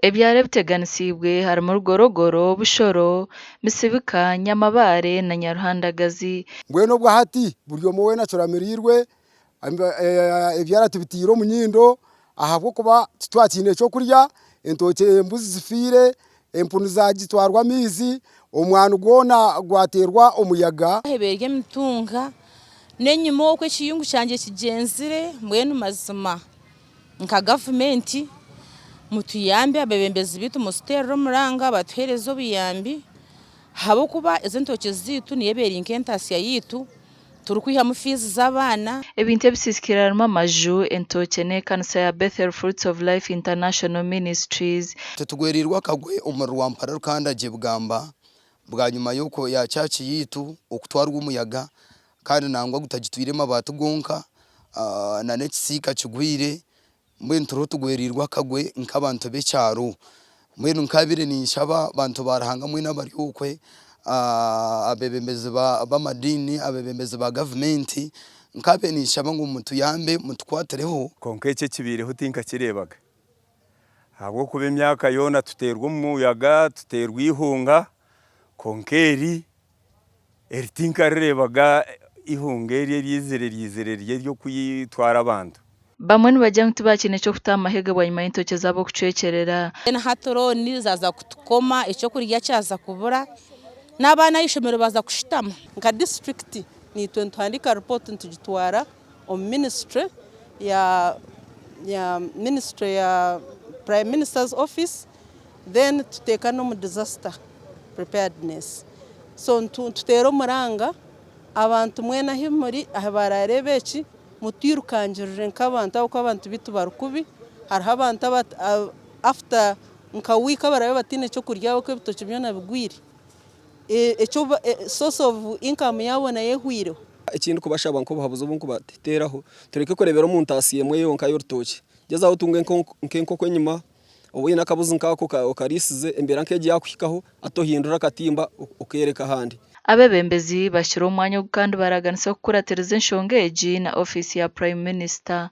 Ebyari biteganisibwe harimo Rugorogoro, Bushoro, Misibika, Nyamabare na Nyaruhandagazi. Mbweno bwa hati buryo muwe na coramirwe ebyara tubitiro munyindo ahabwo kuba twakine cyo kurya entoke embuzi zifire empunu zagitwarwa mizi omwana ugona gwaterwa umuyaga heberye mitunga nenyuma okwe kiyungu cyanje kigenzire mbwenu mazima nka government mutuyambe abebembezi bitu musitero muranga batuherezo biyambi habo kuba izo ntoke zitu niyebera inkentasiya yitu turukwiha mu fees z'abana Ebintu ebisisikiraramo amaju entoke ne kanisa ya Bethel Fruits of Life International Ministries. Tetugwerirwa kagwe umuriro wa mpara rukandaje bugamba bwa nyuma yuko ya cyaci yitu okutwarwa umuyaga kandi nangwa gutagitwirema abatugonka na nekisika kigwire mbwenu turo tugwerirwa kagwe nk'abantu becyaro mbwenu nkabire ninshaba bantu barahanga mwe n'abari ukwe abebembezi b'amadini abebembezi ba government nkabe ninshaba ngo mutuyambe mutukwatereho konkece kibireho tinka kirebaga ahubwo kuba imyaka yona tuterwa umuyaga tuterwa ihunga konkeri eritinka rebaga ihungeri ryizere ryo kuyitwara abantu Bamwe nibajya ntibakine cyo kutama mahega bwa nyuma y'intoke zabo kucekerera. na hatoroni zaza kutukoma icyo kurya cyaza kubura n'abana y'ishomero baza kushitama nka district ni twandika report ntugitwara o ministry ya Prime Minister's office then tuteka no mu disaster preparedness so tutero muranga abantu mwena himuri abararebeki mutirukangirire nk'abantu uko abantu bitu barukubi hariho abantu after nkawika barabe batine cyo kurya uko bitoke byona bigwire echo source of income yabona yehwiro ikintu kubashaba nko bahabuze ubunku bateraho tureke kurebera umuntu asiyemwe yonka y'urutoki gezaho tunge nkenko kwenyuma ubuye nakabuze nkako karisize embera nkeje yakwikaho atohindura katimba ukereka handi Abebembezi bashyira umwanya kandi baraganisa kuri televiziyo Nshongeji na ofisi ya Prime Minister.